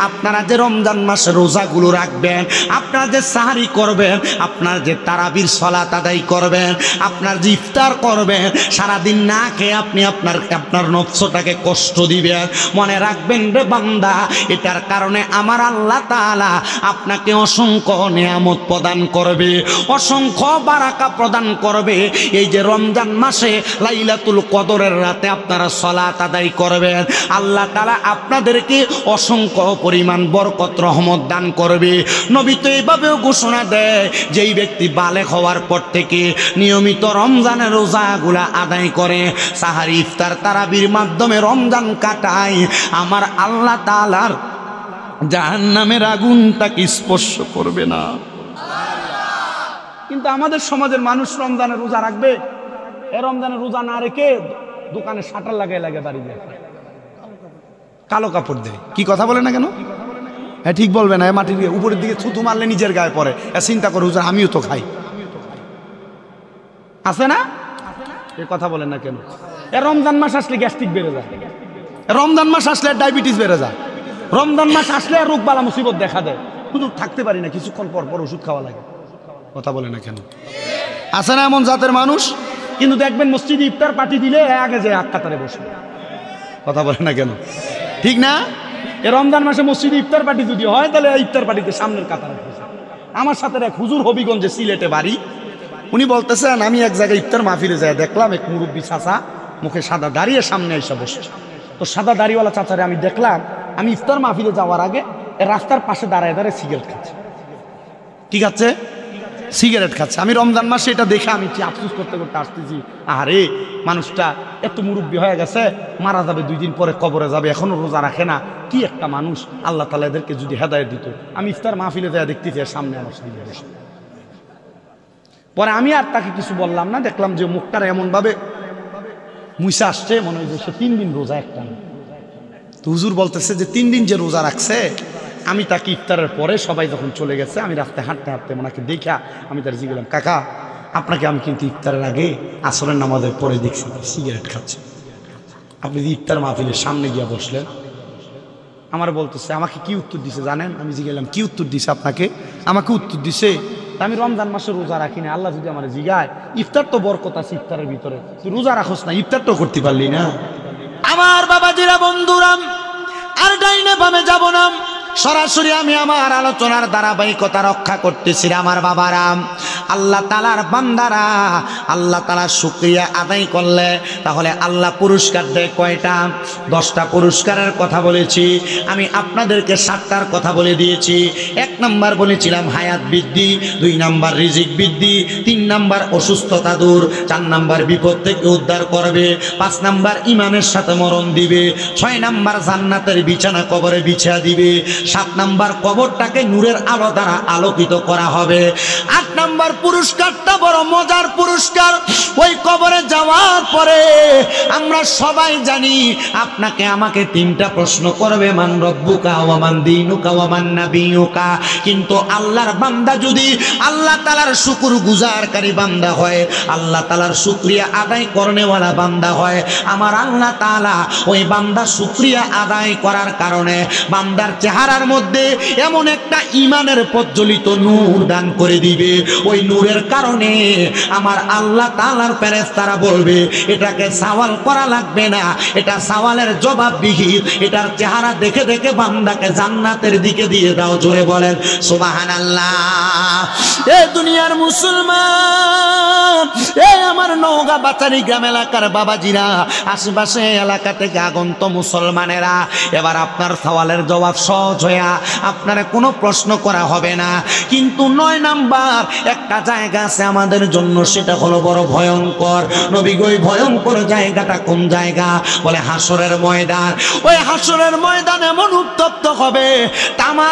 আপনারা যে রমজান মাসে রোজাগুলো রাখবেন, আপনারা যে সাহারি করবেন, আপনার যে তারাবির সালাত আদায় করবেন, আপনার যে ইফতার করবেন, সারাদিন না খেয়ে আপনি আপনার নফসটাকে কষ্ট দিবেন, মনে রাখবেন রে বান্দা, এটার কারণে আমার আল্লাহ তাআলা আপনাকে অসংখ্য নিয়ামত প্রদান করবে, অসংখ্য বারাকা প্রদান করবে। এই যে রমজান মাসে লাইলাতুল কদরের রাতে আপনারা সালাত আদায় করবেন, আল্লাহ তাআলা আপনাদেরকে অসংখ্য পরিমাণ বরকত রহমত দান করবে। নবী তো এইভাবেও ঘোষণা দেয়, যেই ব্যক্তি বালেগ হওয়ার পর থেকে নিয়মিত রমজানের রোজাগুলা আদায় করে, সাহারি ইফতার তারাবির মাধ্যমে রমজান কাটায়, আমার আল্লাহ তাআলার জাহান্নামের আগুন তাকে স্পর্শ করবে না। কিন্তু আমাদের সমাজের মানুষ রমজানের রোজা রাখবে, এ রমজানের রোজা না রেখে দোকানে শাটার লাগাই লাগে বাড়ি যায়, কালো কাপড় দেয়। কি কথা বলে না কেন? হ্যাঁ ঠিক বলবে না, মাটির উপরের দিকে থুতু মারলে নিজের গায়ে পড়ে, চিন্তা করে হুজুর আমিও তো খাই, আছে না? এ কথা বলেন না কেন? এ রমজান মাস আসলে গ্যাস্ট্রিক বেড়ে যায়, রমজান মাস আসলে ডায়াবেটিস বেড়ে যায়, রমজান মাস আসলে রোগ বালা মুসিবত দেখা দেয়, শুধু থাকতে পারি না, কিছুক্ষণ পর পর ওষুধ খাওয়া লাগে। কথা বলে না কেন? আছে না এমন জাতের মানুষ? কিন্তু দেখবেন মসজিদে ইফতার পার্টি দিলে আগে যায় এক কাতারে বসে। কথা বলে না কেন? ঠিক না? এ রমজান মাসে মসজিদে ইফতার পার্টি যদি হয়, তাহলে ইফতার পার্টিতে সামনের কাতারে বসে। আমার সাথে এক হুজুর হবিগঞ্জে সিলেটে বাড়ি, উনি বলতেছেন আমি এক জায়গায় ইফতার মাহফিলে যায় দেখলাম এক মুরব্বী চাচা মুখে সাদা দাঁড়িয়ে সামনে এসে বসে। তো সাদা দাড়িওয়ালা চাচারে আমি দেখলাম, আমি ইফতার মাহফিলে যাওয়ার আগে রাস্তার পাশে দাঁড়ায় দাঁড়ায় সিগারেট খাচ্ছে। কি খাচ্ছে? সিগারেট খাচ্ছে। আমি রমজান মাসে এটা দেখে আমি আফসোস করতে করতে আসতেছি, আরে মানুষটা এত মুরব্বী হয়ে গেছে, মারা যাবে 2 দিন পরে, কবরে যাবে, এখনো রোজা রাখে না, কি একটা মানুষ। আল্লাহ তাআলা এদেরকে যদি হেদায়েত দিত। আমি ইফতার মাহফিলে যায় দেখতেছি সামনে আমার সাথে বসে। পরে আমি আর তাকে কিছু বললাম না, দেখলাম যে মুখটার এমনভাবে মুইসা আসছে, মনে হয় যে সে 3 দিন রোজা একটা না। তো হুজুর বলতেছে যে 3 দিন যে রোজা রাখছে, আমি তাকে ইফতারের পরে সবাই যখন চলে গেছে, আমি রাস্তায় হাঁটতে হাঁটতে ওনাকে দেখা আমি তার জিজ্ঞেস, কাকা আপনাকে আমি কিন্তু ইফতারের আগে আসরের নামাজের পরে দেখছি সিগারেট খাচ্ছে, আপনি যে ইফতার মাহফিলের সামনে গিয়া বসলেন। আমার বলতেছে, আমাকে কি উত্তর দিছে জানেন? আমি জিজ্ঞেলাম কি উত্তর দিছে আপনাকে? আমাকে উত্তর দিছে, আমি রমজান মাসে রোজা রাখি না, আল্লাহ যদি আমার জিগায় ইফতার তো বরকত আছে ইফতারের ভিতরে, তুই রোজা রাখোস না, ইফতার তো করতে পারলি না। আমার বাবাজিরা বন্ধুরাম, আর ডাইনে বামে যাব না, সরাসরি আমি আমার আলোচনার ধারাবাহিকতা রক্ষা করতেছি। আমার বাবারাম, আল্লাহ তাআলার বান্দারা, আল্লাহ তাআলার শুকরিয়া আদায় করলে তাহলে আল্লাহ পুরস্কার দেয় কয়টা? 10টা পুরস্কারের কথা বলেছি আমি, আপনাদেরকে 7টার কথা বলে দিয়েছি। 1 নাম্বার বলেছিলাম হায়াত বৃদ্ধি, 2 নাম্বার রিজিক বৃদ্ধি, 3 নাম্বার অসুস্থতা দূর, 4 নাম্বার বিপদ থেকে উদ্ধার করবে, 5 নাম্বার ইমানের সাথে মরণ দিবে, 6 নাম্বার জান্নাতের বিছানা কবরে বিছা দিবে, 7 নাম্বার কবরটাকে নূরের আলো দ্বারা আলোকিত করা হবে। 8 নাম্বার পুরস্কারটা বড় মজার পুরস্কার। ওই কবরে যাওয়ার পরে আমরা সবাই জানি আপনাকে আমাকে 3টা প্রশ্ন করবে, মান রব্বুকা ওয়া মান দীনুকা ওয়া মান নাবিয়ুকা। কিন্তু আল্লাহর বান্দা যদি আল্লাহ তাআলার শুকর গুজারকারী বান্দা হয়, আল্লাহ তাআলার শুকরিয়া আদায় করনেওয়ালা বান্দা হয়, আমার আল্লাহ তাআলা ওই বান্দা শুকরিয়া আদায় করার কারণে বান্দার চেহারার মধ্যে এমন একটা ঈমানের প্রজ্বলিত নূর দান করে দিবে। ওই নূরের কারণে আমার আল্লাহ তাআলার ফেরেশতারা বলবে এটাকে সওয়াল করা লাগবে না, এটা সওয়ালের জবাববিহীন, এটার চেহারা দেখে দেখে বান্দাকে জান্নাতের দিকে দিয়ে দাও। জোরে বলেন সুবহানাল্লাহ। এ দুনিয়ার মুসলমান, এ আমার নওগাঁ বাচারি গ্রাম এলাকার বাবাজিরা, আশেপাশে এলাকা থেকে আগন্ত মুসলমানেরা, এবার আপনার সওয়ালের জবাব সহজ হইয়া আপনারা কোনো প্রশ্ন করা হবে না। কিন্তু 9 নাম্বার একটা জায়গা আছে আমাদের জন্য, সেটা হলো বড় ভয়ঙ্কর। নবী গো, ভয়ঙ্কর জায়গাটা কোন জায়গা? বলে হাসরের ময়দান। ওই হাসরের ময়দান এমন উত্তপ্ত হবে, তামা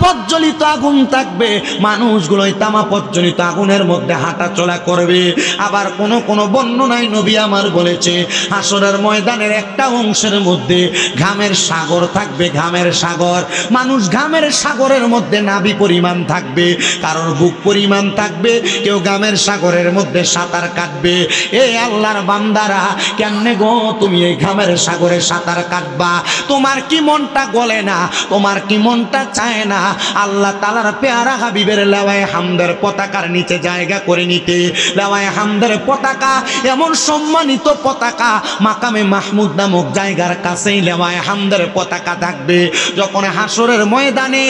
প্রজ্বলিত আগুন থাকবে, মানুষগুলো তামা প্রজ্বলিত আগুনের মধ্যে হাঁটা চলা করবে। আবার কোন বর্ণনায় নবী আমার বলেছে হাসরের ময়দানের একটা অংশের মধ্যে ঘামের সাগর থাকবে, ঘামের সাগর। মানুষ ঘামের সাগরের মধ্যে নাভি পরিমাণ থাকবে, কারোর বুক পরিমাণ থাকবে, কেউ গামের সাগরের মধ্যে সাঁতার কাটবে। এই আল্লাহর বান্দারা, কেমনে গো তুমি এই ঘামের সাগরে সাঁতার কাটবা? তোমার কি মনটা গলে না? তোমার কি মনটা চায় না আল্লাহ তাআলার পেয়ারা হাবিবের লেওয়ায়ে হামদের পতাকার নিচে জায়গা করে নিতে? লেওয়ায়ে হামদের পতাকা এমন সম্মানিত পতাকা, মাকামে মাহমুদ নামক জায়গার কাছেই লেওয়ায়ে হামদের পতাকা থাকবে। যখন হাসরের ময়দানে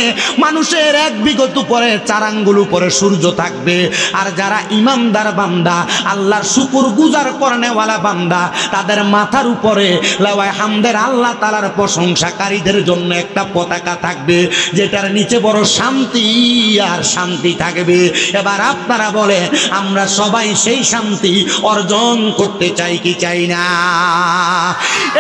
মানুষের এক বিগত উপরে 4 আঙ্গুল উপরে সূর্য থাকবে, আর যারা ইমানদার বান্দা, আল্লাহর শুকর গুজার করনেওয়ালা বান্দা, তাদের মাথার উপরে লেওয়ায়ে হামদের আল্লাহ তাআলার প্রশংসাকারীদের জন্য একটা পতাকা থাকবে, যেটার নিচে বড় শান্তি আর শান্তি থাকবে। এবার আপনারা বলে, আমরা সবাই সেই শান্তি অর্জন করতে চাই কি চাই না?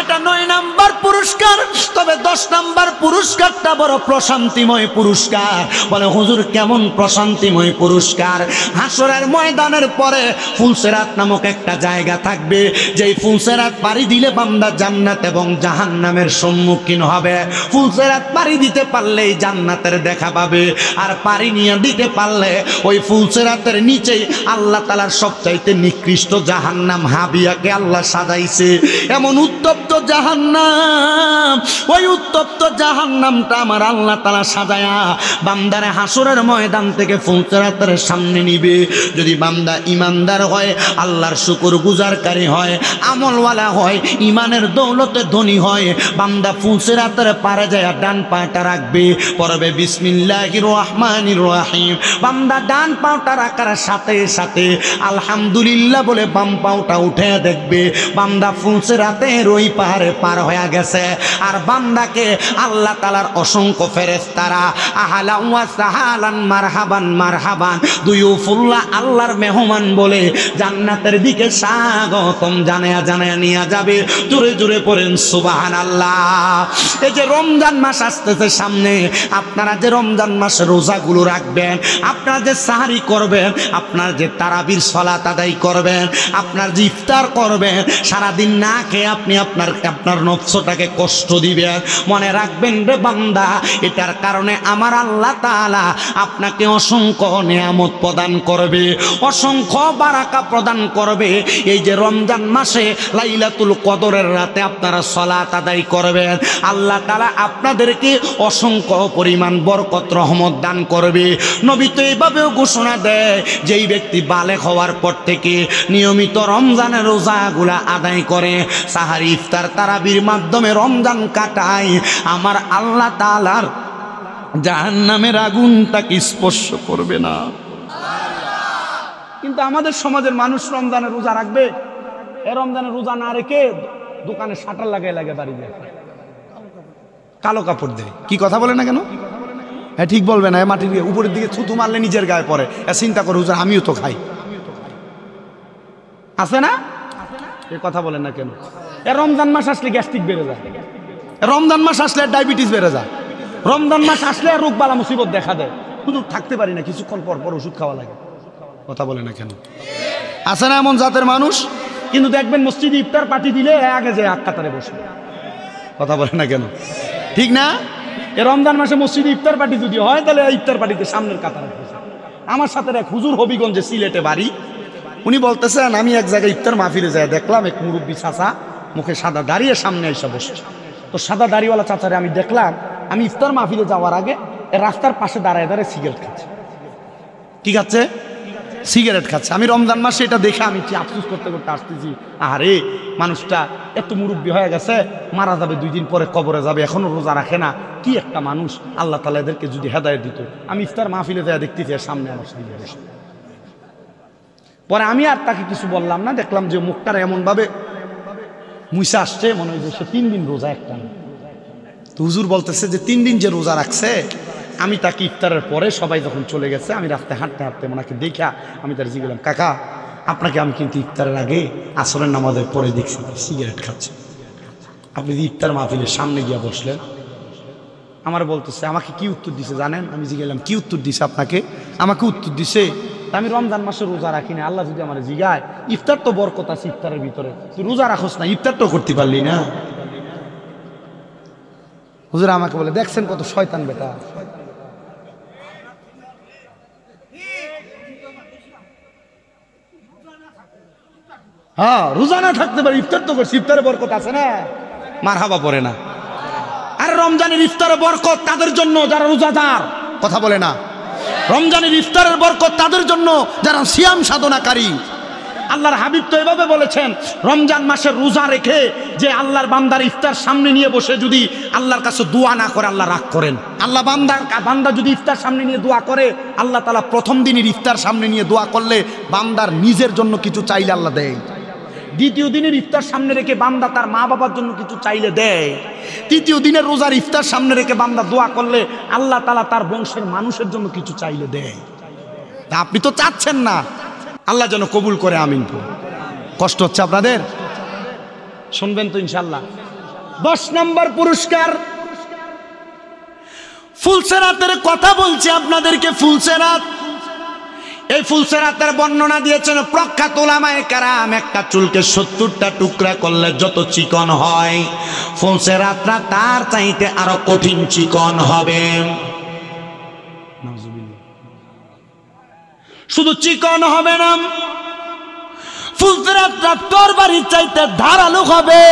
এটা 9 নাম্বার পুরস্কার। তবে 10 নাম্বার পুরস্কারটা বড় প্রশান্তিময় পুরস্কার। বলে হুজুর কেমন প্রশান্তিময় পুরস্কার? হাসরের ময়দানের পরে ফুলসেরাত নামক একটা জায়গা থাকবে, যেই ফুলসেরাত পাড়ি দিলে বান্দা জান্নাত এবং জাহান্নামের সম্মুখীন হবে। ফুলসেরাত পাড়ি দিতে পারলেই জান্নাতের দেখা পাবে, আর পাড়ি নিয়ে দিতে পারলে ওই ফুলসেরাতের নিচেই আল্লাহ তাআলার সবচাইতে নিকৃষ্ট জাহান্নাম হাবিয়াকে আল্লাহ সাজাইছে। এমন উত্তপ্ত জাহান্নাম, ওই উত্তপ্ত জাহান্নামটা আমার আল্লাহ তাআলা সাজায়া বান্দারে হাসরের ময়দান থেকে ফুলসেরাতের সামনে নিবে। যদি বান্দা ইমানদার হয়, আল্লাহর শুকর গুজারকারী হয়, আমলওয়ালা হয়, ইমানের দৌলতে ধনী হয়, বান্দা ফুলসেরাতের পারে যায় ডান পাটা রাখবে, পড়বে বিসমিল্লাহির রহমানির রহিম। বান্দা ডান পাটা রাখার সাথে সাথে আলহামদুলিল্লাহ বলে বাম পাটা উঠে দেখবে বান্দা ফুলসেরাতের ওই পাহাড়ে পার হয়ে গেছে। আর বান্দাকে আল্লাহ তাআলার অসংখ্য ফেরেশতারা আহলান ওয়া সাহালান মারহাবান মারহাবান দুয়ুফুল্লাহ, আল্লাহর মেহমান বলে জান্নাতের দিকে স্বাগতম জানায়া জানায়া নিয়ে যাবে। জোরে জোরে পড়েন সুবহানাল্লাহ। এই যে রমজান মাস আসতেছে সামনে, আপনারা যে রমজান মাসে রোজাগুলো রাখবেন, আপনারা যে সাহারি করবেন, আপনার যে তারাবির সালাত আদায় করবেন, আপনার যে ইফতার করবেন, সারাদিন না খেয়ে আপনি আপনার নফসটাকে কষ্ট দিবেন, মনে রাখবেন রে বান্দা, এটার কারণে আমার আল্লাহ তাআলা আপনাকে অসংখ্য নিয়ামত প্রদান করবে, অসংখ্য বারাকা প্রদান করবে। এই যে রমজান মাসে লাইলাতুল কদরের রাতে আপনারা সালাত আদায় করবেন, আল্লাহ তাআলা আপনাদেরকে অসংখ্য পরিমাণ বরকত রহমত দান করবে। নবী তো এইভাবেও ঘোষণা দেয়, যেই ব্যক্তি বালেগ হওয়ার পর থেকে নিয়মিত রমজানের রোজাগুলা আদায় করে, সাহারি ইফতার তারাবির মাধ্যমে রমজান কাটায়, আমার আল্লাহ তাআলার জাহান্নামের আগুন তাকে স্পর্শ করবে না। কিন্তু আমাদের সমাজের মানুষ রমজানের রোজা রাখবে, এ রমজানের রোজা না রেখে দোকানে শাটার লাগাই লাগে বাড়ি যায়, কালো কাপড় দেয়। কি কথা বলে না কেন? হ্যাঁ ঠিক বলবে না, মাটির উপরের দিকে থুতু মারলে নিজের গায়ে পড়ে, চিন্তা করে হুজুর আমিও তো খাই, আছে না? এ কথা বলেন না কেন? এ রমজান মাস আসলে গ্যাস্ট্রিক বেড়ে যায়, রমজান মাস আসলে ডায়াবেটিস বেড়ে যায়, রমজান মাস আসলে রোগ বালা মুসিবত দেখা দেয়, শুধু থাকতে পারি না, কিছুক্ষণ পর পর ওষুধ খাওয়া লাগে। কথা বলে না কেন? আছে না এমন জাতের মানুষ? কিন্তু দেখবেন মসজিদে ইফতার পার্টি দিলে আগে যে এক কাতারে বসে। কথা বলে না কেন? ঠিক না? এ রমজান মাসে মসজিদে ইফতার পার্টি যদি হয়, তাহলে ইফতার পার্টিতে সামনের কাতারে বসে। আমার সাথে এক হুজুর হবিগঞ্জে সিলেটে বাড়ি, উনি বলতেছেন আমি এক জায়গায় ইফতার মাহফিলে যায় দেখলাম এক মুরব্বী চাচা মুখে সাদা দাঁড়িয়ে সামনে এসে বসছে। তো সাদা দাড়িওয়ালা চাচারে আমি দেখলাম, আমি ইফতার মাহফিলে যাওয়ার আগে রাস্তার পাশে দাঁড়ায় দাঁড়ায় সিগারেট খাচ্ছে। কি খাচ্ছে? সিগারেট খাচ্ছে। আমি রমজান মাসে এটা দেখে আমি আফসোস করতে করতে আসতেছি, আরে মানুষটা এত মুরব্বী হয়ে গেছে, মারা যাবে 2 দিন পরে, কবরে যাবে, এখনো রোজা রাখে না, কি একটা মানুষ। আল্লাহ তাআলা এদেরকে যদি হেদায়েত দিত। আমি ইফতার মাহফিলে যায় দেখতেছি সামনে আমার সামনে বসে। পরে আমি আর তাকে কিছু বললাম না, দেখলাম যে মুখটা এমন ভাবে মুইসা আসছে, মনে হয় যে সে 3 দিন রোজা একটা না। তো হুজুর বলতেছে যে 3 দিন যে রোজা রাখছে, আমি তাকে ইফতারের পরে সবাই যখন চলে গেছে, আমি রাস্তায় হাঁটতে হাঁটতে ওনাকে দেখা আমি তার জিজ্ঞেলাম, কাকা আপনাকে আমি কিন্তু ইফতারের আগে আসরের নামাজের পরে দেখছি সিগারেট খাচ্ছে, আপনি যে ইফতার মাহফিলের সামনে গিয়া বসলেন। আমার বলতেছে, আমাকে কি উত্তর দিছে জানেন? আমি জিজ্ঞেলাম কি উত্তর দিছে আপনাকে? আমাকে উত্তর দিছে, আমি রমজান মাসে রোজা রাখি না, আল্লাহ যদি আমার জিগায় ইফতার তো বরকত আছে ইফতারের ভিতরে, তুই রোজা রাখোস না, ইফতারটাও করতে পারলি না। হুজুর আমাকে বলে, দেখছেন কত শয়তান বেটা। হ্যাঁ, রোজা না থাকতে পারে, ইফতার তো করছি, ইফতারের বরকত আছে না, মারহাবা পড়ে না। আর রমজানের ইফতারের বরকত তাদের জন্য যারা রোজাদার, কথা বলে না। রমজানের ইফতারের বরকত তাদের জন্য যারা সিয়াম সাধনাকারী। আল্লাহর হাবিব তো এভাবে বলেছেন, রমজান মাসের রোজা রেখে যে আল্লাহর বান্দার ইফতার সামনে নিয়ে বসে যদি আল্লাহর কাছে দোয়া না করে আল্লাহ রাগ করেন। আল্লাহ বান্দা যদি ইফতার সামনে নিয়ে দোয়া করে, আল্লাহ তাআলা প্রথম দিনের ইফতার সামনে নিয়ে দোয়া করলে বান্দার নিজের জন্য কিছু চাইলে আল্লাহ দেয়। দ্বিতীয় দিনের ইফতার সামনে রেখে বান্দা তার মা বাবার জন্য কিছু চাইলে দেয়। তৃতীয় দিনের রোজার ইফতার সামনে রেখে বান্দা দোয়া করলে আল্লাহ তাআলা তার বংশের মানুষের জন্য কিছু চাইলে দেয়। তা আপনি তো চাচ্ছেন না, আল্লাহ যেন কবুল করে, আমিন। কষ্ট হচ্ছে আপনাদের, শুনবেন তো ইনশাল্লাহ। 10 নম্বর পুরস্কার ফুলসেরাতের কথা বলছি আপনাদেরকে। ফুলসেরাত, এই ফুলসেরাতের বর্ণনা দিয়েছেন প্রখ্যাত উলামায়ে কেরাম। একটা চুলকে 70টা টুকরা করলে যত চিকন হয়, ফুলসেরাতটা তার চাইতে আরো কঠিন চিকন হবে। শুধু চিকন হবে না, ফুলসেরাতটা তরবারির চাইতে ধারালো হবে।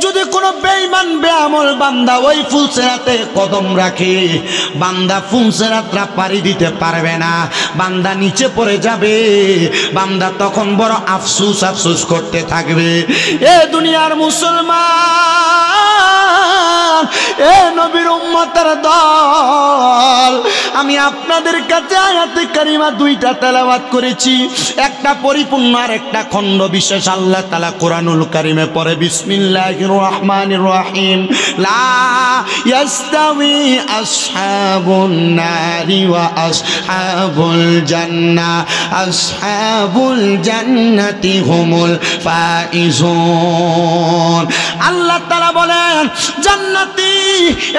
যদি কোনো বেঈমান বেআমল বান্দা ওই ফুলসেরাতে কদম রাখে, বান্দা ফুলসেরাতটা পাড়ি দিতে পারবে না, বান্দা নিচে পড়ে যাবে। বান্দা তখন বড় আফসোস করতে থাকবে। এ দুনিয়ার মুসলমান, এ নবীর উম্মতের দল, আমি আপনাদের কাছে আয়াতে কারিমা 2টা তেলাওয়াত করেছি, একটা পরিপূর্ণ আর একটা খণ্ড বিশেষ। আল্লাহ তাআলা কোরআনুল কারিমে পড়ে, বিসমিল্লাহির রহমানির রহিম, লা ইয়াস্তাউই আসহাবুন নারি ওয়া আসহাবুল জান্নাহ, আসহাবুল জান্নাতি হুমুল ফাইজুন। আল্লাহ তাআলা বলেন, জান্নাতি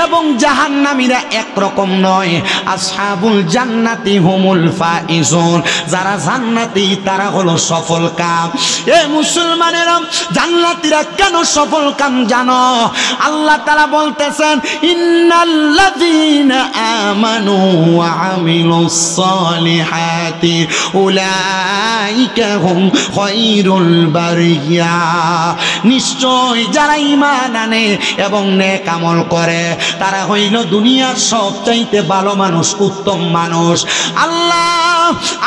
এবং জাহান্নামীরা একরকম নয়। আসহাবুল জান্নাতি হুমুল ফাইজুন, যারা জান্নাতি তারা হলো সফল কাম। এ মুসলমানেরা, জান্নাতীরা কেন সফল কাম জানো? আল্লাহ তাআলা বলতেছেন, ইন্নাল্লাযীনা আমানু ওয়া আমিলুস সালিহাতি উলাইকা হুম খায়রুল বারিয়া। নিশ্চয় যারা ঈমান আনে এবং নেক আমল করে তারা হইল দুনিয়ার সবচাইতে ভালো মানুষ, উত্তম মানুষ। আল্লাহ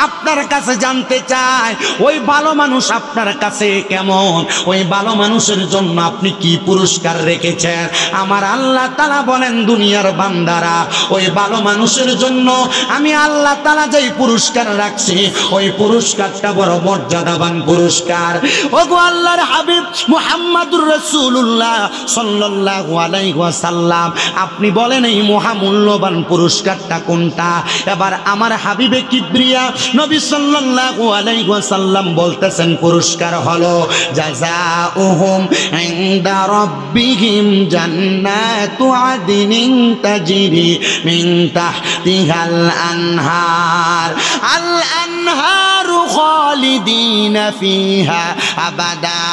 আপনার কাছে জানতে চায়, ওই ভালো মানুষ আপনার কাছে কেমন? ওই ভালো মানুষের জন্য আপনি কি পুরস্কার রেখেছেন? আমার আল্লাহ তাআলা বলেন, দুনিয়ার বান্দারা, ওই ভালো মানুষের জন্য আমি আল্লাহ তাআলা যেই পুরস্কার রাখছি, ওই পুরস্কারটা বড় মর্যাদাবান পুরস্কার। ওগো আল্লাহর হাবিব মুহাম্মদুর রাসূলুল্লাহ সাল্লাল্লাহু আলাইহি ওয়াসাল্লাম, আপনি বলেন এই মহামূল্যবান পুরস্কারটা কোনটা? এবার আমার হাবিবে কিবরিয়া নবী সাল্লাল্লাহু আলাইহি ওয়াসাল্লাম বলতেছেন, পুরস্কার হলো জাযাউহুম ইনদা রাব্বিহিম জান্নাতু আদনিন তাজরি মিন তাহতিহাল আনহার, আল আনহারু খালিদিনা ফিহা আবাদা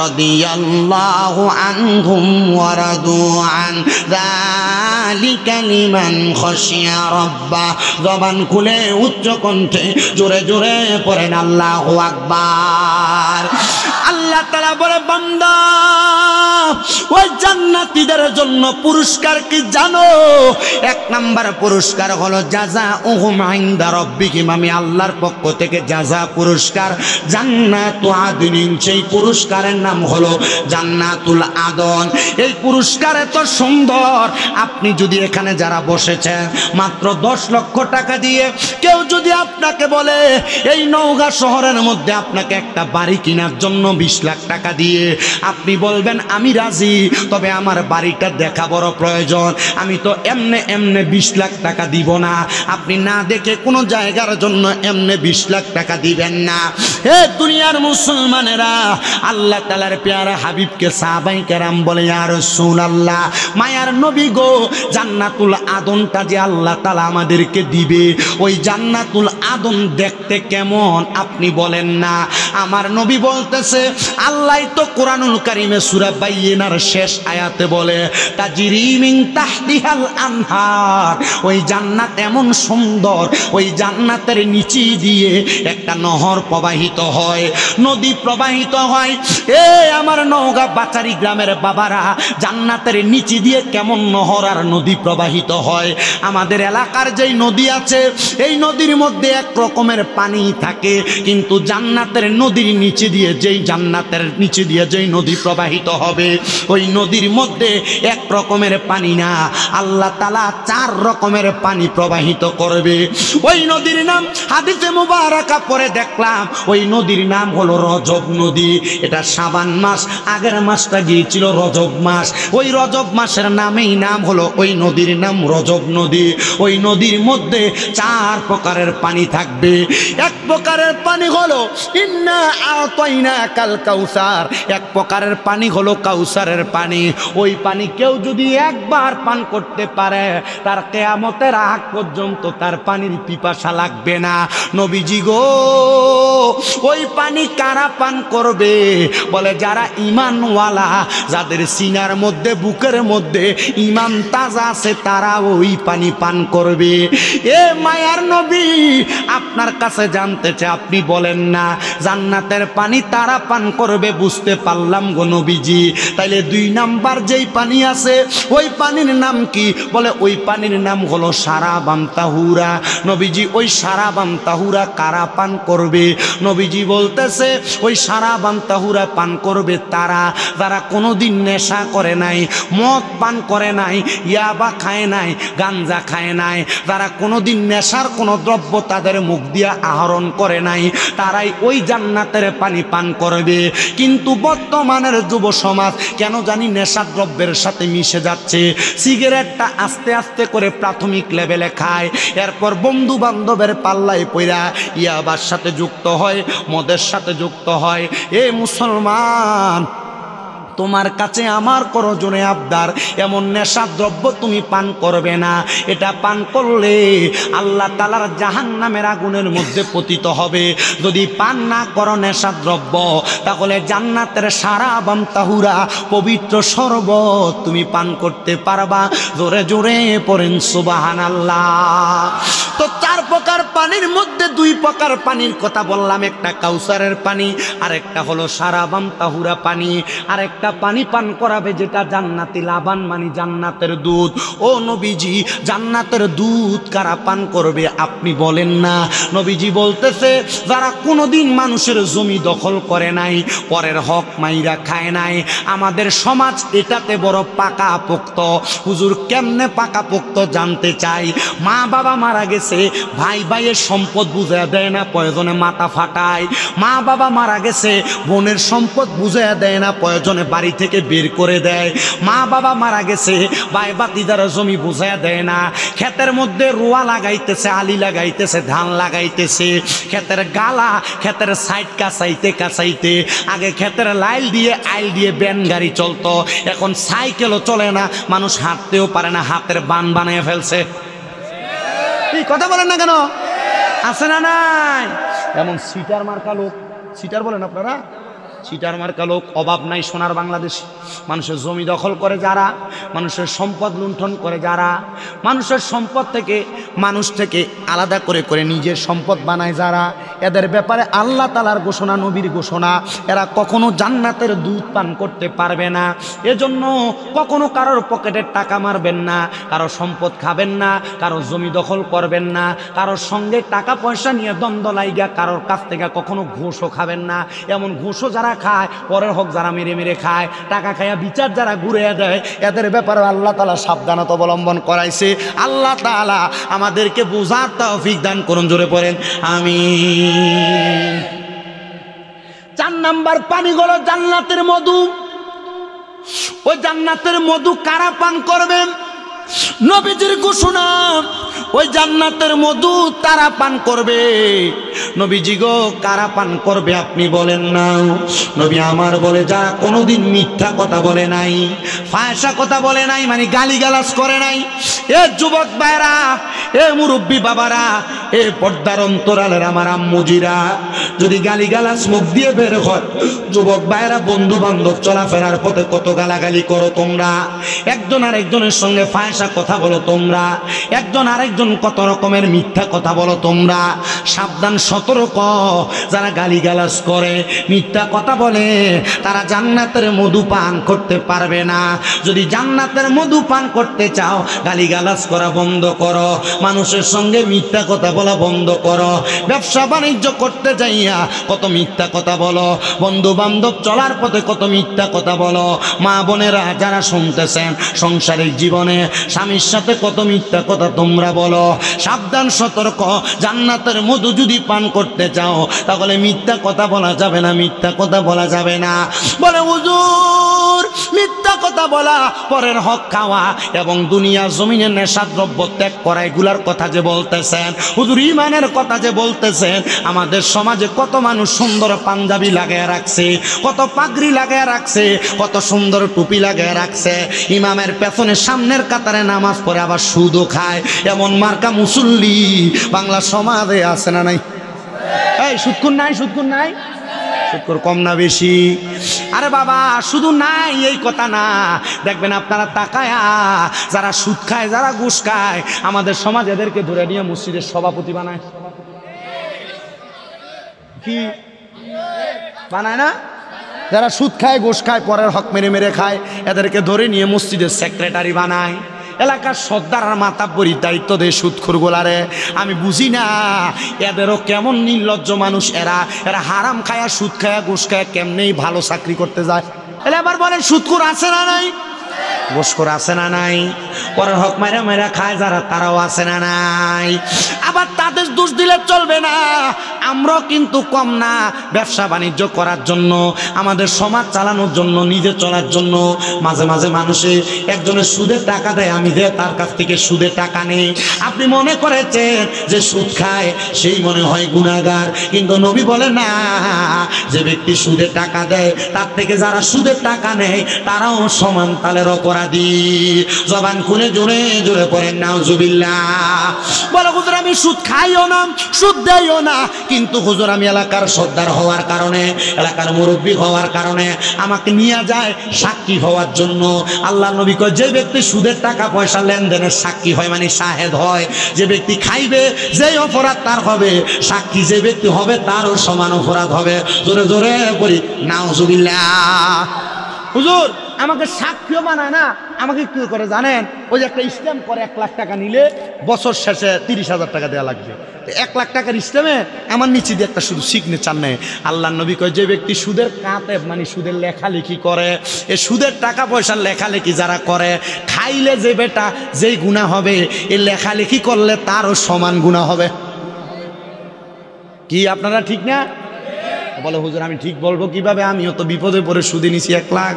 রাদিয়াল্লাহু আনহুম ওয়া রাদু আন যালিকা লিমান খাশিয়া রাব্বাহ। জবান খুলে উচ্চ কণ্ঠে জোরে জোরে পড়েন আল্লাহু আকবার। আল্লাহ তাআলা বলে, বান্দা, ওই জান্নাতীদের জন্য পুরস্কার কি জানো? 1 নাম্বার পুরস্কার হলো জাযাউহুম ইনদা রাব্বিহিম, আমি আল্লাহর পক্ষ থেকে জাযা পুরস্কার জান্নাতু আদনিন, সেই পুরস্কারের নাম হলো জান্নাতুল আদন। এই পুরস্কার এত সুন্দর, আপনি যদি এখানে যারা বসেছেন মাত্র 10 লক্ষ টাকা দিয়ে কেউ যদি আপনাকে বলে এই নওগাঁ শহরের মধ্যে আপনাকে একটা বাড়ি কেনার জন্য 20 লাখ টাকা দিয়ে, আপনি বলবেন আমি রাজি, তবে আমার বাড়িটা দেখা বড় প্রয়োজন, আমি তো এমনে 20 লাখ টাকা দিব না। আপনি না দেখে কোনো জায়গার জন্য এমনে 20 লাখ টাকা দিবেন না। হে দুনিয়ার মুসলমানেরা, আল্লাহ তাআলার প্যারা হাবিবকে সাহাবায়ে কেরাম বলে, ইয়া রাসূলুল্লাহ, মায়ার নবী গো, জান্নাতুল আদনটা যে আল্লাহ তাআলা আমাদেরকে দিবে, ওই জান্নাতুল ইবনুল আদম দেখতে কেমন আপনি বলেন না? আমার নবী বলতেছে, আল্লাহ তো কোরআনুল কারীমে সূরা বাইয়িনার শেষ আয়াতে বলে, তাজরি মিন তাহতিহাল আনহার, ওই জান্নাত এমন সুন্দর, ওই জান্নাতের নিচে দিয়ে একটা নহর প্রবাহিত হয়, নদী প্রবাহিত হয়। এ আমার নওগাঁ বাচারি গ্রামের বাবারা, জান্নাতের নিচে দিয়ে কেমন নহর আর নদী প্রবাহিত হয়। আমাদের এলাকার যেই নদী আছে, এই নদীর মধ্যে এক রকমের পানি থাকে, কিন্তু জান্নাতের নদীর নিচে দিয়ে যেই নদী প্রবাহিত হবে, ওই নদীর মধ্যে এক রকমের পানি না, আল্লাহ তাআলা 4 রকমের পানি প্রবাহিত করবে। ওই নদীর নাম হাদিসে মুবারাকা পড়ে দেখলাম, ওই নদীর নাম হলো রজব নদী। এটা শাবান মাস, আগের মাসটা গিয়েছিল রজব মাস, ওই রজব মাসের নামেই নাম হলো ওই নদীর নাম রজব নদী। ওই নদীর মধ্যে 4 প্রকারের পানি থাকবে। এক প্রকারের পানি হলো ইন্না আতাইনাকাল কাউসার, এক প্রকারের পানি হলো কাউসারের পানি। ওই পানি কেউ যদি একবার পান করতে পারে, তার কিয়ামতের আগ পর্যন্ত তার পানির পিপাসা লাগবে না। নবীজি গো, ওই পানি কারা পান করবে? বলে যারা ঈমানওয়ালা, যাদের সিনার মধ্যে বুকের মধ্যে ঈমান তাজা আছে, তারা ওই পানি পান করবে। এ মায়ার নবী, আপনার কাছে জানতে চাই, আপনি বলেন না জান্নাতের পানি তারা পান করবে? বুঝতে পারলাম গো নবীজি। তাইলে 2 নাম্বার যেই পানি আছে, ওই পানির নাম কি? বলে ওই পানির নাম হলো শারাবান তাহুরা। নবীজি, ওই শারাবান তাহুরা কারা পান করবে? নবীজি বলতেছে, ওই শারাবান তাহুরা পান করবে তারা যারা কোনোদিন নেশা করে নাই, মদ পান করে নাই, ইয়াবা খায় নাই, গাঞ্জা খায় নাই, যারা কোনোদিন নেশার কোনো দ্রব্য তাদের মুখ দিয়ে আহরণ করে নাই, তারাই ওই জান্নাতের পানি পান করবে। কিন্তু বর্তমানের যুব সমাজ কেন জানি নেশার দ্রব্যের সাথে মিশে যাচ্ছে। সিগারেটটা আস্তে আস্তে করে প্রাথমিক লেভেলে খায়, এরপর বন্ধু বান্ধবের পাল্লায় পইরা ইয়াবার সাথে যুক্ত হয়, মদের সাথে যুক্ত হয়। এ মুসলমান, তোমার কাছে আমার করজনে আবদার, এমন নেশার দ্রব্য তুমি পান করবে না। এটা পান করলে আল্লাহ তাআলার জাহান্নামের আগুনের মধ্যে পতিত হবে। যদি পান না করো নেশার দ্রব্য, তাহলে জান্নাতের শারাবান তাহুরা, পবিত্র শরবত তুমি পান করতে পারবা। জোরে জোরে পড়েন সুবহানাল্লাহ। তো 4 প্রকার পানির মধ্যে 2 প্রকার পানির কথা বললাম, একটা কাউসারের পানি, আর একটা হলো শারাবান তাহুরা পানি। আর একটা পানি পান করাবে যেটা জান্নাতি লাবান, মানে জান্নাতের দুধ। ও নবীজি, জান্নাতের দুধ কারা পান করবে আপনি বলেন না? নবীজি বলতেছে, যারা কোনোদিন মানুষের জমি দখল করে নাই, পরের হক মাইরা খায় নাই। আমাদের সমাজ এটাতে বড় পাকা পোক্ত। হুজুর কেমনে পাকা পোক্ত জানতে চাই। মা বাবা মারা গেছে, ভাই ভাইয়ের সম্পদ বুঝাইয়া দেয় না, প্রয়োজনে মাথা ফাটায়। মা বাবা মারা গেছে, বোনের সম্পদ বুঝাইয়া দেয় না, প্রয়োজনে বাড়ি থেকে বের করে দেয়। মা বাবা মারা গেছে, ভাই ভাতিজার জমি বুঝাইয়া দেয় না। ক্ষেতের মধ্যে রোয়া লাগাইতেছে, আলি লাগাইতেছে, ধান লাগাইতেছে, ক্ষেতের গালা, ক্ষেতের সাইড কাছাইতে কাছাইতে, আগে ক্ষেতের লাইল দিয়ে আইল দিয়ে ব্যান গাড়ি চলতো, এখন সাইকেলও চলে না, মানুষ হাঁটতেও পারে না, হাতের বান বানিয়ে ফেলছে। কি কথা বলেন না কেন? আছে না নাই? এমন সিটার মার্কা লোক, সিটার বলেন আপনারা, সিটার মার্কা লোক অভাব নাই সোনার বাংলাদেশ। মানুষের জমি দখল করে যারা, মানুষের সম্পদ লুণ্ঠন করে যারা, মানুষের সম্পদ থেকে মানুষ থেকে আলাদা করে করে নিজের সম্পদ বানায় যারা, এদের ব্যাপারে আল্লাহ তাআলার ঘোষণা, নবীর ঘোষণা, এরা কখনো জান্নাতের দুধ পান করতে পারবে না। এজন্য কখনো কারোর পকেটের টাকা মারবেন না, কারোর সম্পদ খাবেন না, কারোর জমি দখল করবেন না, কারোর সঙ্গে টাকা পয়সা নিয়ে দ্বন্দ্ব লাইগা কারোর কাছ থেকে কখনো ঘুষও খাবেন না। এমন ঘুষও যারা খায়, পরের হক যারা মেরে মেরে খায়, টাকা খাইয়া বিচার যারা ঘুরে দেয়, এদের ব্যাপারে আল্লাহ তাআলা সাবধানতা অবলম্বন করাইছে। আল্লাহ তাআলা আমাদেরকে বুঝার তৌফিক দান করুন। জোরে পড়েন আমিন। 4 নাম্বার পানি হলো জান্নাতের মধু। ওই জান্নাতের মধু কারা পান করবেন? নবীজির ঘোষণা, ওই জান্নাতের মধু তারা পান করবে। নবীজি গো, কারা পান করবে আপনি বলেন না? নবী আমার বলে, যারা কোনোদিন মিথ্যা কথা বলে নাই, ফায়সা কথা বলে নাই, মানে গালিগালাজ করে নাই। এ যুবক ভাইরা, এ মুরব্বী বাবারা, এ পর্দার অন্তরালের আমার আম্মুজিরা, যদি গালিগালাজ মুখ দিয়ে বের হয়, যুবক ভাইরা বন্ধু বান্ধব চলাফেরার পথে কত গালাগালি করো তোমরা, একজন আরেকজনের সঙ্গে ফায়সা কথা বলো তোমরা, একজন আরেকজন কত রকমের মিথ্যা কথা বলো তোমরা। সাবধান, সতর্ক, যারা গালিগালাজ করে, মিথ্যা কথা বলে, তারা জান্নাতের মধু পান করতে পারবে না। যদি জান্নাতের মধু পান করতে চাও, গালিগালাজ করা বন্ধ করো, মানুষের সঙ্গে মিথ্যা কথা বলা বন্ধ করো। ব্যবসা বাণিজ্য করতে যাইয়া কত মিথ্যা কথা বলো, বন্ধু বান্ধব চলার পথে কত মিথ্যা কথা বলো। মা বোনেরা যারা শুনতেছেন, সংসারিক জীবনে স্বামীর সাথে কত মিথ্যা কথা তোমরা বলো। সাবধান, সতর্ক, জান্নাতের মধু যদি পান করতে চাও, তাহলে মিথ্যা কথা বলা যাবে না, মিথ্যা কথা বলা যাবে না। বলে হুজুর, মিথ্যা কথা বলা, পরের হক খাওয়া এবং দুনিয়ার জমিনের নেশাদ্রব্য ত্যাগ করা, এগুলার কথা যে বলতেছেন হুজুর, ইমানের কথা যে বলতেছেন, আমাদের সমাজে কত মানুষ সুন্দর পাঞ্জাবি লাগায় রাখছে, কত পাগড়ি লাগায় রাখছে, কত সুন্দর টুপি লাগায় রাখছে, ইমামের পেছনে সামনের কাতারে নামাজ পড়ে আবার সুদও খায়, এমন মার্কা মুসল্লি বাংলা সমাজে আছে না নাই? এই সুদকুর নাই, সুদকুর নাই, সুদকুর কম না বেশি? আরে বাবা, শুধু নাই এই কথা না, দেখবেন আপনারা তাকায়া, যারা সুদ খায়, যারা ঘুষ খায়, আমাদের সমাজ এদেরকে ধরে নিয়ে মসজিদের সভাপতি বানায়। কি বানায় না? যারা সুদ খায়, ঘুষ খায়, পরের হক মেরে মেরে খায়, এদেরকে ধরে নিয়ে মসজিদের সেক্রেটারি বানায়, এলাকার সর্দার আর মাতাব্বরি দায়িত্ব দেয় সুদখোর গোলারে। আমি বুঝি না এদেরও কেমন নির্লজ্জ মানুষ, এরা হারাম খায়া, সুদ খায়া, ঘুষ খায়া কেমনেই ভালো চাকরি করতে যায়। এলে আবার বলেন, সুদখোর আছে না নাই? ঘুষখোর আছে না নাই? পরের হক মাইরা মাইরা খায় যারা, তারাও আছে না নাই? আবার তাদের দোষ দিলে চলবে না, আমরাও কিন্তু কম না। ব্যবসা বাণিজ্য করার জন্য, আমাদের সমাজ চালানোর জন্য, নিজে চলার জন্য মাঝে মাঝে মানুষে একজনের সুদের টাকা দেয়, আমি যে তার কাছ থেকে সুদের টাকা নেই। আপনি মনে করেছেন যে সুদ খায় সেই মনে হয় গুনাহগার, কিন্তু নবী বলে না, যে ব্যক্তি সুদের টাকা দেয় তার থেকে যারা সুদের টাকা নেয় তারাও সমান তালের অপরাধী। জবান খুলে জোরে জোরে পড়েন নাউজুবিল্লাহ। বলো হুজুর, আমি সুদ খাইও না, সুদ দেইও না, কিন্তু হুজুর আমি এলাকার সর্দার হওয়ার কারণে, এলাকার মুরব্বী হওয়ার কারণে আমাকে নিয়ে যায় সাক্ষী হওয়ার জন্য। আল্লাহ নবী কয়, যে ব্যক্তি সুদের টাকা পয়সা লেনদেনের সাক্ষী হয়, মানে শাহেদ হয়, যে ব্যক্তি খাইবে যেই অপরাধ তার হবে, সাক্ষী যে ব্যক্তি হবে তারও সমান অপরাধ হবে। জোরে জোরে বলি নাউজুবিল্লাহ। হুজুর আমাকে সাক্ষীও বানায় না, আমাকে কি করে জানেন? ওই যে একটা স্ট্যাম্প করে, 1 লাখ টাকা নিলে বছর শেষে 30,000 টাকা দেওয়া লাগবে। 1 লাখ টাকার স্ট্যাম্পে আমার নিচে দিয়ে একটা শুধু সিগনেচার নেয়। আল্লাহ নবী কয়, যে ব্যক্তি সুদের কাতে, মানে সুদের লেখালেখি করে, এই সুদের টাকা পয়সার লেখালেখি যারা করে, খাইলে যে বেটা যেই গুনাহ হবে, এই লেখালেখি করলে তারও সমান গুনাহ হবে। কি আপনারা ঠিক না? বলে হুজুর আমি ঠিক বলবো কিভাবে? আমিও তো বিপদে পড়ে সুদে নিছি 1 লাখ।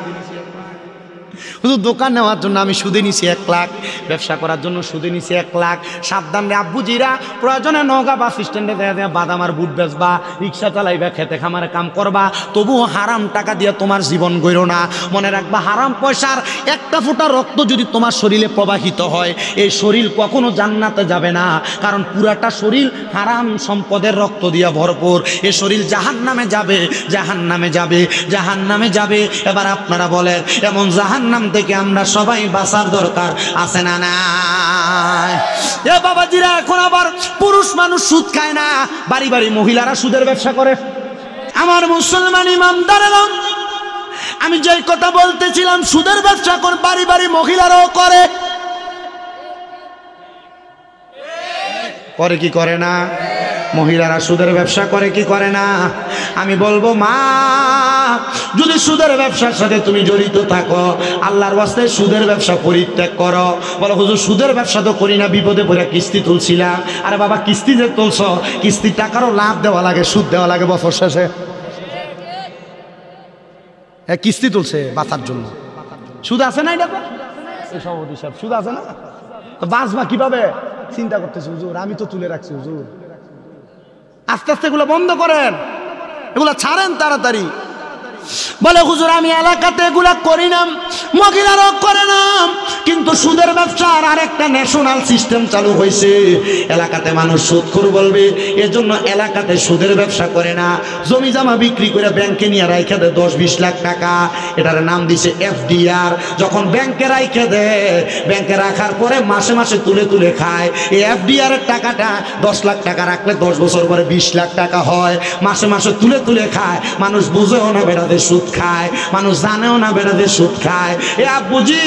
হুজুর দোকান নেওয়ার জন্য আমি সুদে নিছি 1 লাখ, ব্যবসা করার জন্য সুদে নিছি 1 লাখ। সাবধান রে আব্বুজিরা, প্রয়োজনে নওগাঁ বাস স্ট্যান্ডে দেয়া বাদাম আর বুট বেচবা, রিক্সা চালাইবা, খেতে খামারে কাম করবা, তবুও হারাম টাকা দিয়ে তোমার জীবন গড়ো না। মনে রাখবা, হারাম পয়সার একটা ফোঁটা রক্ত যদি তোমার শরীরে প্রবাহিত হয়, এই শরীর কখনো জান্নাতে যাবে না, কারণ পুরাটা শরীর হারাম সম্পদের রক্ত দিয়ে ভরপুর। এ শরীর জাহান্নামে যাবে, জাহান্নামে যাবে, জাহান্নামে যাবে। এবার আপনারা বলেন, এমন জাহান্নাম থেকে আমরা সবাই বাঁচার দরকার আছে না নাই? এ বাবাজিরা, এখন আবার পুরুষ মানুষ সুদ খায় না, বাড়ি বাড়ি মহিলারা সুদের ব্যবসা করে। আমার মুসলমান ইমানদারেরা, আমি যেই কথা বলতেছিলাম, সুদের ব্যবসা করে বাড়ি বাড়ি মহিলারাও করে। করে কি করে না? মহিলারা সুদের ব্যবসা করে কি করে না? আমি বলবো, মা যদি সুদের ব্যবসার সাথে তুমি জড়িত থাকো, আল্লাহর ওয়াস্তে সুদের ব্যবসা পরিত্যাগ করো। বলো হুজুর সুদের ব্যবসা তো করি না, বিপদে পড়ে কিস্তি তুলছিলাম। আরে বাবা, কিস্তি যে তুলছ, কিস্তির টাকারও লাভ দেওয়া লাগে, সুদ দেওয়া লাগে বছর শেষে। হ্যাঁ, কিস্তি তুলছে বাঁচার জন্য, সুদ আছে না? এটা সভাপতি সাহেব, সুদ আছে না? তো বাঁচবা কিভাবে চিন্তা করতেছি। হুজুর আমি তো তুলে রাখছি। হুজুর আস্তে আস্তে এগুলো বন্ধ করেন, এগুলো ছাড়েন তাড়াতাড়ি। বলে হুজুর আমি এলাকাতে এগুলা করি না, মহিলারাও করে না, কিন্তু সুদের ব্যবসার আরেকটা ন্যাশনাল সিস্টেম চালু হয়েছে, এলাকাতে মানুষ সুদখোর বলবে, এজন্য এলাকাতে সুদের ব্যবসা করে না, জমি জমা বিক্রি করে ব্যাংকে নিয়ে রাইখে দেয় 10-20 লাখ টাকা, এটার নাম দিছে এফডিআর। যখন ব্যাংকে রাইখে দেয়, ব্যাংকে রাখার পরে মাসে মাসে তুলে তুলে খায়। এই এফডিআর এর টাকাটা 10 লাখ টাকা রাখলে 10 বছর পরে 20 লাখ টাকা হয়, মাসে মাসে তুলে তুলে খায়। মানুষ বুঝেও না বেড়াতে সুদ খায়, মানুষ জানেও না বেড়াতে সুদ খায়। এ আব্বুজি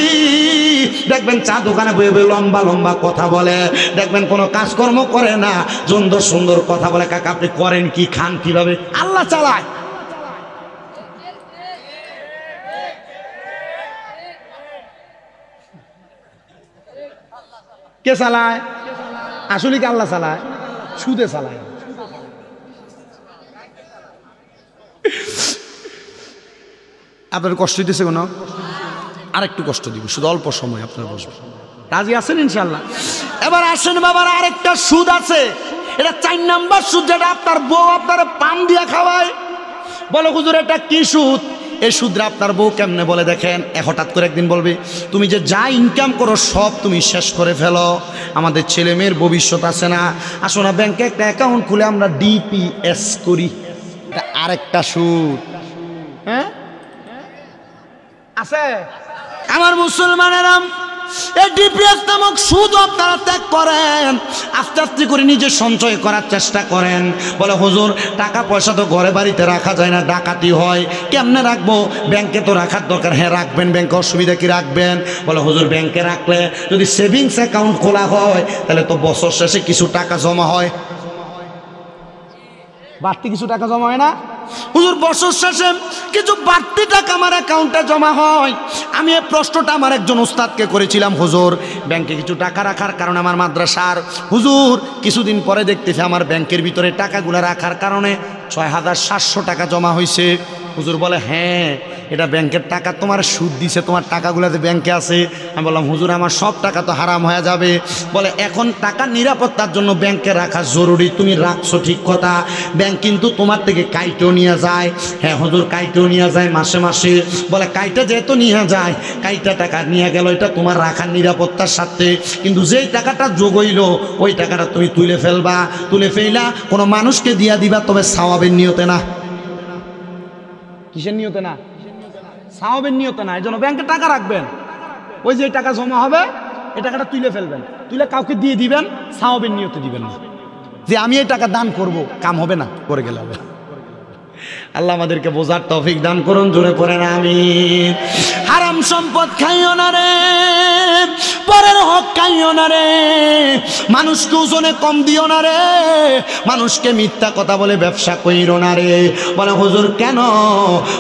দেখবেন চা দোকানে বয়ে বয়ে লম্বা লম্বা কথা বলে, দেখবেন কোনো কাজকর্ম করে না, সুন্দর সুন্দর কথা বলে। কাকা আপনি করেন কি, খান কিভাবে? আল্লাহ চালায়। কে চালায়? আসলে কি আল্লাহ চালায়? সুদে চালায়। আপনার কষ্ট দিতেছে কোনো? আরেকটু কষ্ট দিব, শুধু অল্প সময় আপনার বসবেন। রাজি আছেন ইনশাল্লাহ? এবার আসেন বাবার, আরেকটা সুদ আছে, এটা 4 নাম্বার সুদ, যেটা আপনার বউ আপনার পান দিয়ে খাওয়ায়। বলো হুজুর এটা কি সুদ? এই সুদরা আপনার বউ কেমনে বলে দেখেন, হঠাৎ করে একদিন বলবে তুমি যে যা ইনকাম করো সব তুমি শেষ করে ফেলো, আমাদের ছেলে মেয়ের ভবিষ্যৎ আছে না, আসো না ব্যাংকে একটা অ্যাকাউন্ট খুলে আমরা ডিপিএস করি। এটা আরেকটা সুদ। হ্যাঁ আছে আমার মুসলমানেরা, এই ডিপিএস নামক সুদ আপনারা ত্যাগ করেন, আস্তে আস্তে করে নিজে সঞ্চয় করার চেষ্টা করেন। বলে হুজুর টাকা পয়সা তো ঘরে বাড়িতে রাখা যায় না, ডাকাতি হয়, কেমনে রাখবো? ব্যাংকে তো রাখার দরকার। হ্যাঁ রাখবেন, ব্যাংকে অসুবিধা কি? রাখবেন। বলে হুজুর ব্যাংকে রাখলে যদি সেভিংস অ্যাকাউন্ট খোলা হয় তাহলে তো বছর শেষে কিছু টাকা জমা হয়, বাড়তি কিছু টাকা জমা হয় না? হুজুর বছর শেষে কিছু বাড়তি টাকা আমার অ্যাকাউন্টে জমা হয়। আমি এই প্রশ্নটা আমার একজন উস্তাদকে করেছিলাম, হুজুর ব্যাংকে কিছু টাকা রাখার কারণে আমার মাদ্রাসার হুজুর কিছুদিন পরে দেখতেছে আমার ব্যাংকের ভিতরে টাকাগুলো রাখার কারণে 6,700 টাকা জমা হয়েছে। হুজুর বলে হ্যাঁ এটা ব্যাংকের টাকা, তোমার সুদ দিছে, তোমার টাকাগুলোতে ব্যাংকে আছে। আমি বললাম হুজুর আমার সব টাকা তো হারাম হয়ে যাবে। বলে এখন টাকা নিরাপত্তার জন্য ব্যাংকে রাখা জরুরি, তুমি রাখছো ঠিক কথা, ব্যাংক কিন্তু তোমার থেকে কাইটেও নিয়ে যায়। হ্যাঁ হুজুর কাইটেও নিয়ে যায় মাসে মাসে। বলে কাইটা যেহেতু নিয়ে যায়, কাইটা টাকা নিয়ে গেল, এটা তোমার রাখার নিরাপত্তার সাথে, কিন্তু যেই টাকাটা যোগ হইল ওই টাকাটা তুমি তুলে ফেলবা, তুলে ফেলা কোনো মানুষকে দিয়া দিবা, তবে সওয়াবের নিয়তে না। কিসের নিয়তে না? সওয়াবের নিয়তে না। এই জন্য ব্যাংকে টাকা রাখবেন, ওই যে টাকা জমা হবে এই টাকাটা তুলে ফেলবেন, তুলে কাউকে দিয়ে দিবেন, সওয়াবের নিয়তে দিবেন না যে আমি এই টাকা দান করব, কাম হবে না, করে গেলে হবে। আল্লাহ আমাদেরকে বোঝার তৌফিক দান করুন, জোরে পড়েন আমিন। হারাম সম্পদ খাইও না রে, পরের হক খাইও না রে, মানুষকে ওজনে কম দিও না রে, মানুষকে মিথ্যা কথা বলে ব্যবসা কইরো না রে। বলে হুজুর কেন?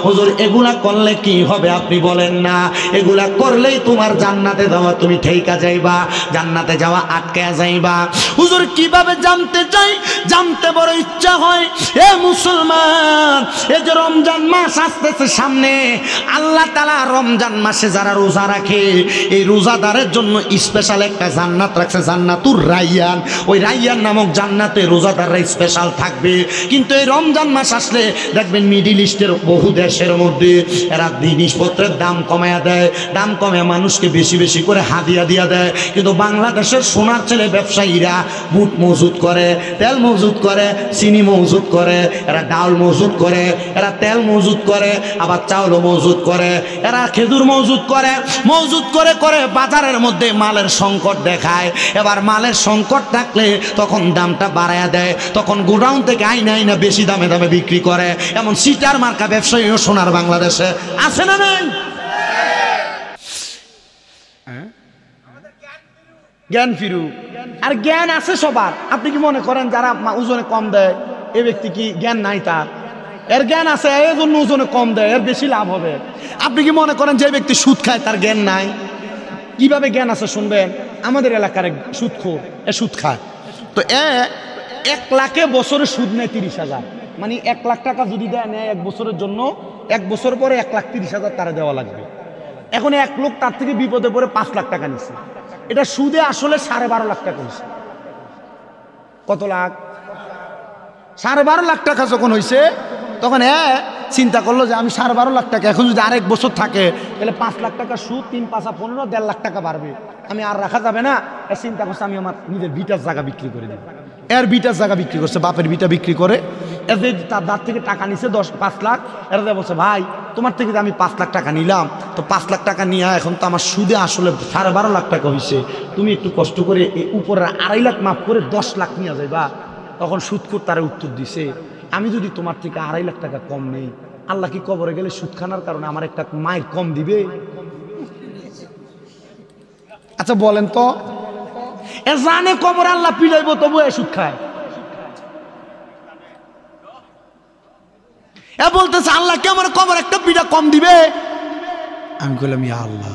হুজুর এগুলা করলে কি হবে আপনি বলেন না, এগুলা করলেই তোমার জান্নাতে যাওয়া তুমি ঠেকা যাইবা, জান্নাতে যাওয়া আটকে যাইবা। হুজুর কিভাবে জানতে চাই, জানতে বড় ইচ্ছা হয়। এ মুসলমান, এই যে রমজান মাস আসতেছে সামনে, আল্লাহ তাআলা রমজান মাসে যারা রোজা রাখে এই রোজাদারের জন্য স্পেশাল একটা জান্নাত রাখছে, জান্নাতুর রাইয়ান। ওই রাইয়ান নামক জান্নাতে রোজাদাররা স্পেশাল থাকবে। কিন্তু এই রমজান মাস আসলে দেখবেন মিডিল ইস্টের বহু দেশের মধ্যে এরা জিনিসপত্রের দাম কমায়া দেয়, দাম কমে মানুষকে বেশি বেশি করে হাদিয়া দিয়া দেয়। কিন্তু বাংলাদেশের সোনার ছেলে ব্যবসায়ীরা বুট মজুদ করে, তেল মজুদ করে, চিনি মজুদ করে, এরা ডাল মজুদ করে, এরা তেল মজুদ করে, আবার চাউলও মজুদ করে, এরা খেজুর মজুদ করে, মজুদ করে করে বাজারের মধ্যে মালের সংকট দেখায়। এবার মালের সংকট থাকলে তখন দামটা বাড়ায়া দেয়, তখন গোডাউন থেকে আইনা আইনা বেশি দামে দামে বিক্রি করে। এমন সিটার মার্কা ব্যবসায়ীও সোনার বাংলাদেশে আছে না নেই? জ্ঞান ফিরু আর জ্ঞান আছে সবার। আপনি কি মনে করেন যারা ওজনে কম দেয় এ ব্যক্তি কি জ্ঞান নাই? তার এর জ্ঞান আছে, এর জন্য ওজনে কম দেয়, এর বেশি লাভ হবে। আপনি কি মনে করেন যে ব্যক্তি সুদ খায় তার জ্ঞান নাই? কিভাবে জ্ঞান আছে শুনবেন। আমাদের এলাকার এক সুদখোর, এ সুদ খায়, তো 1 লাখে বছরে সুদ নেয় 30,000, মানে 1 লাখ টাকা যদি দেয় নেয় 1 বছরের জন্য, 1 বছর পরে 1,30,000 তারা দেওয়া লাগবে। এখন এক লোক তার থেকে বিপদে পড়ে 5 লাখ টাকা নিচ্ছে, এটা সুদে আসলে 12.5 লাখ টাকা হয়েছে। কত লাখ? 12.5 লাখ টাকা যখন হয়েছে তখন চিন্তা করলো যে আমি 12.5 লাখ টাকা এখন যদি আরেক বছর থাকে তাহলে 5 লাখ টাকা সুদ, 3 5 15, 1.5 লাখ টাকা বাড়বে, আমি আর রাখা যাবে না। এর চিন্তা করছে আমি আমার নিজের ভিটার জায়গা বিক্রি করে দেব। এর ভিটার জায়গা বিক্রি করছে, বাপের ভিটা বিক্রি করে এর যে তার দাঁত থেকে টাকা নিছে 5 লাখ, এর বলছে ভাই তোমার থেকে আমি 5 লাখ টাকা নিলাম, তো 5 লাখ টাকা নিয়ে এখন তো আমার সুদে আসলে 12.5 লাখ টাকা হয়েছে, তুমি একটু কষ্ট করে এই উপরের 2.5 লাখ মাফ করে 10 লাখ নিয়ে যাইবা। তখন সুদখোর তারা উত্তর দিছে, আমি যদি তোমার থেকে 2.5 লাখ টাকা কম নেই, আল্লাহ কি কবরে গেলে সুদ খানার কারণে আমার একটা মায়ের কম দিবে? আচ্ছা বলেন তো, এ জানে কবরে আল্লাহ পিলাইব তবু এ সুদ খায়। এ বলতেছে আল্লাহ কি আমার কবর একটা পিঠা কম দিবে? আমি বললাম ইয়া আল্লাহ,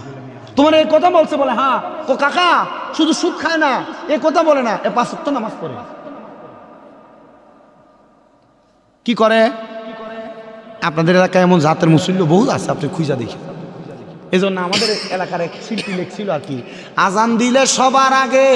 তোমার এই কথা বলছে? বলে হ্যাঁ। তো কাকা শুধু সুদ খায় না, এ কথা বলে না, এ 5 ওয়াক্ত নামাজ পড়ে। কি করে? আপনাদের এলাকায় এমন জাতের মুসল্লি বহুত আছে, আপনি খুঁজা দেখেন। এই জন্য আমাদের এলাকার এক শিল্পী লেখছিল আর কি, আজান দিলে সবার আগে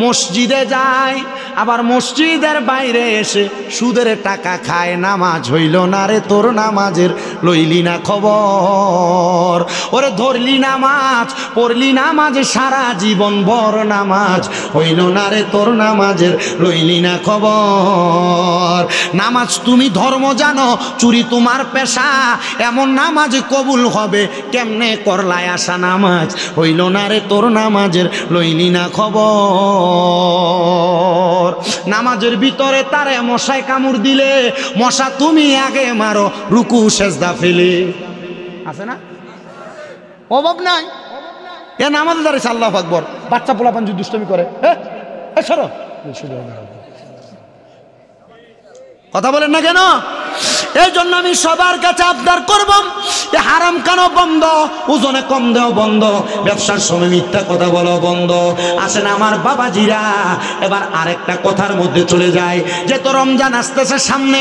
মসজিদে যায়, আবার মসজিদের বাইরে এসে সুদের টাকা খায়, নামাজ হইল না রে তোর নামাজের লইলি না খবর, ওরে ধরলি নামাজ পড়লি নামাজ সারা জীবন ভর, নামাজ হইল না রে তোর নামাজের লইলি না খবর। নামাজ তুমি ধর্ম জানো, চুরি তোমার পেশা, এমন নামাজ কবুল হবে কেমনে করলাই আসা, নামাজ হইল না রে তোর নামাজের লইলি না খবর। নামাজের ভিতরে তারে মশায় কামড় দিলে, মশা তুমি আগে মারো রুকু সেজদা ফেলে, আছে না? অভাব নাই। এ নামাজ দাঁড়িয়েছে আল্লাহু আকবার, বাচ্চা পোলাপান যদি দুষ্টমি করে, সরো, কথা বলেন না কেন? এই জন্য আমি সবার কাছে আবদার করব, এ হারাম কানো বন্ধ, ওজনে কম দেও বন্ধ, ব্যবসার সময় মিথ্যা কথা বলো বন্ধ। আসেন আমার বাবাজিরা, এবার আরেকটা কথার মধ্যে চলে যায়, যে তো রমজান আসতেছে সামনে।